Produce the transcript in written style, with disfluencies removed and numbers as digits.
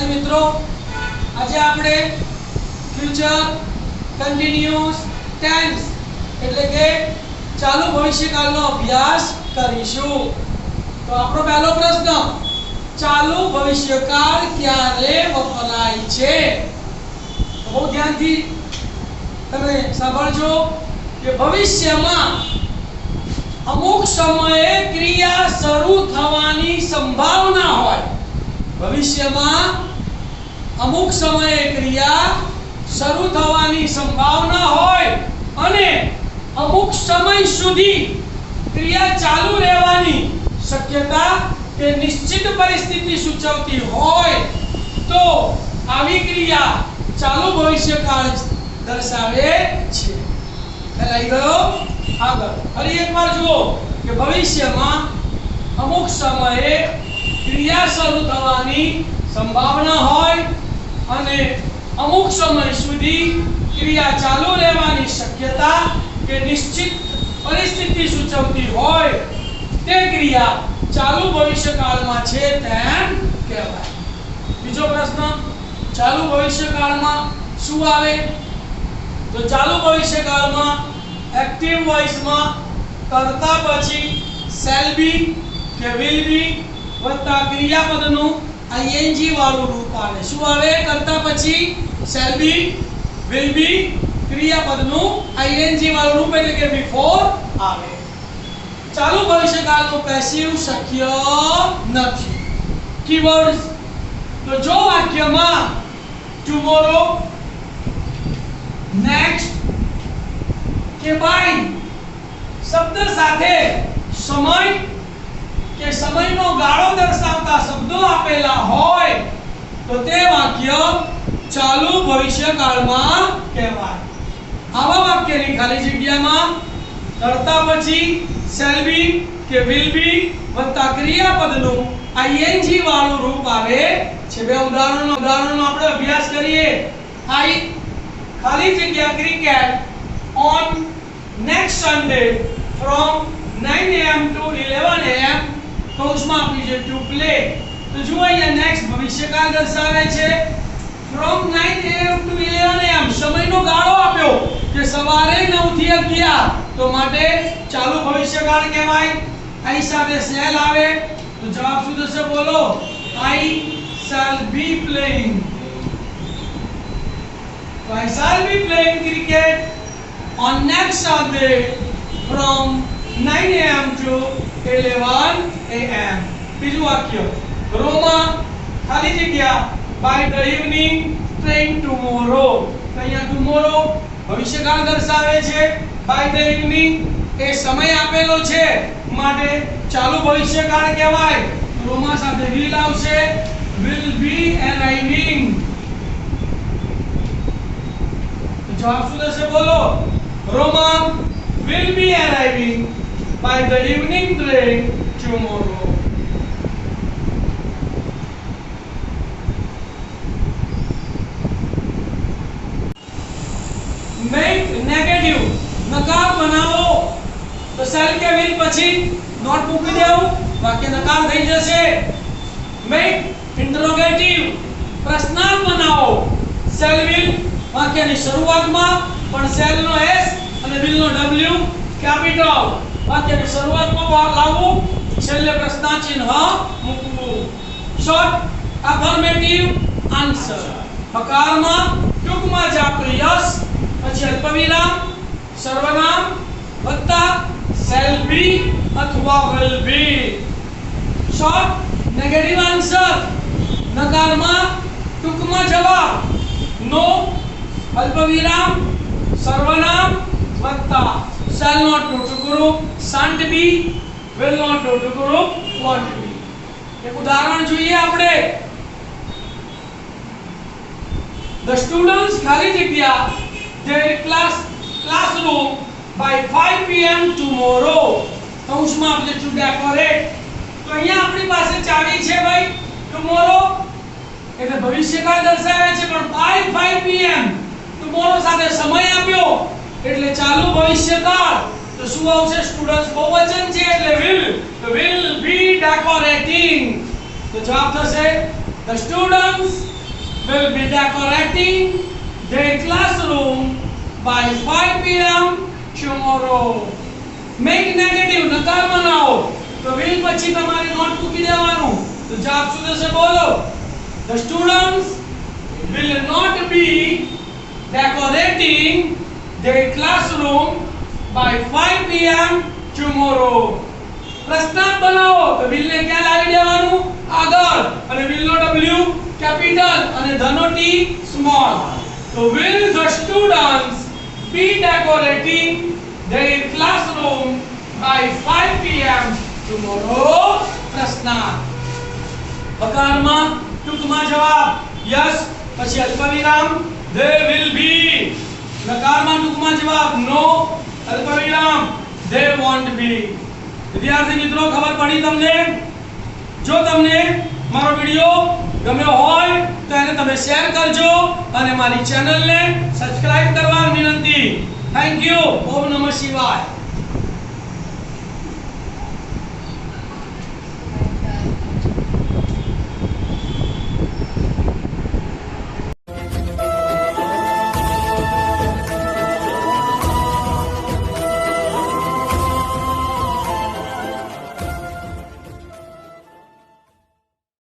વિદ્યાર્થી મિત્રો, આજે આપણે ફ્યુચર કન્ટિન્યુઅસ ટેન્સ એટલે કે ચાલુ ભવિષ્યકાળનો અભ્યાસ કરીશું। તો આપણો પહેલો પ્રશ્ન, ચાલુ ભવિષ્યકાળ ક્યારે વપરાય છે? તો બહુ ધ્યાનથી તમે સાંભળજો કે ભવિષ્યમાં અમુક સમયે ક્રિયા શરૂ થવાની સંભાવના હોય। ભવિષ્યમાં અમુક સમયે ક્રિયા શરૂ થવાની સંભાવના હોય અને અમુક સમય સુધી ક્રિયા ચાલુ રહેવાની શક્યતા કે નિશ્ચિત પરિસ્થિતિ સૂચવતી હોય તો આવી ક્રિયા ચાલુ ભવિષ્યકાળ દર્શાવે છે। ખ્યાલ આવી ગયો? આગળ ફરી એકવાર જુઓ કે ભવિષ્યમાં અમુક સમયે ક્રિયા શરૂ થવાની સંભાવના હોય અને અમુક સમય સુધી ક્રિયા ચાલુ રહેવાની શક્યતા કે નિશ્ચિત પરિસ્થિતિ સૂચવતી હોય તે ક્રિયા ચાલુ ભવિષ્યકાળમાં છે તેમ કહેવાય। બીજો પ્રશ્ન, ચાલુ ભવિષ્યકાળમાં શું આવે? તો ચાલુ ભવિષ્યકાળમાં એક્ટિવ વોઇસમાં કર્તા પછી શેલ બી કે વિલ બી વત્તા ક્રિયાપદનું આઈએનજી વાળું રૂપ આવે। શું આવે? કર્તા પછી શેલ બી, વિલ બી, ક્રિયાપદનું આઈએનજી વાળું રૂપ એટલે કે બિફોર આવે। ચાલુ ભવિષ્યકાળનું પેસિવ શક્ય નથી। કીવર્ડ્સ, તો જો વાક્યમાં ટુમોરો, નેક્સ્ટ કે બાય શબ્દ સાથે સમય કે સમયનો ગાળો દર્શાવતા શબ્દો આપેલા હોય તો તે વાક્ય ચાલુ ભવિષ્યકાળમાં કહેવાય। આવા વાક્યની ખાલી જગ્યામાં કર્તા પછી શેલ બી કે વિલ બી વત્તા ક્રિયાપદનું આઈએનજી વાળું રૂપ આવે છે। બે ઉદાહરણનો આપણે અભ્યાસ કરીએ। આઈ ખાલી જગ્યા cricket on next Sunday from 9 am to 11 am કૌંસમાં આપી છે to play। તો જુઓ અહીંયા નેક્સ્ટ ભવિષ્યકાળ દર્શાવે છે। from 9 am to 11 am સમયનો ગાળો આપ્યો કે સવારે 9 થી 11 તો માટે ચાલુ ભવિષ્યકાળ કહેવાય। આઈ સાથે શેલ આવે તો જવાબ શું થશે? બોલો, I shall be playing। તો I shall be playing cricket on next Sunday from 9 am to 11 am। બીજું વાક્ય, રોમા ખાલી જગ્યા by the evening train tomorrow। તો અહીંયા tomorrow ભવિષ્યકાળ દર્શાવે છે। by the evening એ સમય આપેલો છે માટે ચાલુ ભવિષ્યકાળ કહેવાય। રોમા સાથે will આવશે, will be arriving। તો જવાબ શું થશે? બોલો, Roma will be arriving by the evening train tomorrow। Make negative નકાર બનાવો તો શેલ કે વિલ પછી નોટ મૂકી દેવું, વાક્ય નકાર થઈ જશે। Make interrogative પ્રશ્નાર્થ બનાવો શેલ વિલ વાક્યની શરૂઆતમાં પણ શેલ નો એસ અને વિલ નો ડબલ્યુ કેપિટલ વાક્યની શરૂઆતમાં લાવવું, છેલ્લે પ્રશ્નાર્થ ચિહ્ન મૂકવું। શોર્ટ અફર્મેટિવ આન્સર હકારમાં ટૂંકમાં જ આપણે યસ પછી અલ્પવિરામ સર્વનામ વત્તા શેલ બી અથવા will be. Short negative answer નકારમાં ટૂંકમાં જવાબ નો અલ્પવિરામ સર્વનામ વત્તા shall not go to group, shan't be, will not go to group, won't be। એક ઉદાહરણ જોઈએ આપણે। The students ખાલી જગ્યા their classroom by 5 pm tomorrow કૌંસમાં આપણે to decorate। તો અહીંયા આપણી પાસે ચાવી છે ભાઈ tomorrow એટલે ભવિષ્યકાળ દર્શાવે છે પણ by 5 pm tomorrow સાથે સમય આપ્યો એટલે ચાલુ ભવિષ્યકાળ। તો શું આવશે? સ્ટુડન્ટ્સ બહુવચન છે એટલે will be decorating। તો જવાબ થશે the students will be decorating their classroom by 5 p.m. tomorrow. Make negative, નકાર બનાવો. તો will પછી તમારે નોટ મૂકી દેવાનું. તો જવાબ શું થશે બોલો? The students will not be decorating their classroom by 5 p.m. tomorrow. પ્રશ્નાર્થ બનાવો. તો will ને ક્યાં લાવી દેવાનું? આગળ. અને will નો w કેપિટલ અને the નો t સ્મોલ. તો will the students be decorating their classroom by 5 p.m. tomorrow? પ્રશ્નાર્થ. બકારમાં ટૂંકમાં જવાબ yes પછી અલ્પવિરામ they will be. નકારમાં ટૂંકમાં જવાબ no અલ્પવિરામ they won't be. વિદ્યાર્થી મિત્રો ખબર પડી તમને? જો તમને મારો વિડિયો ગમ્યો હોય તો એને તમે શેર કરજો અને મારી ચેનલને સબસ્ક્રાઇબ કરવા વિનંતી. Thank you. ઓમ નમઃ શિવાય.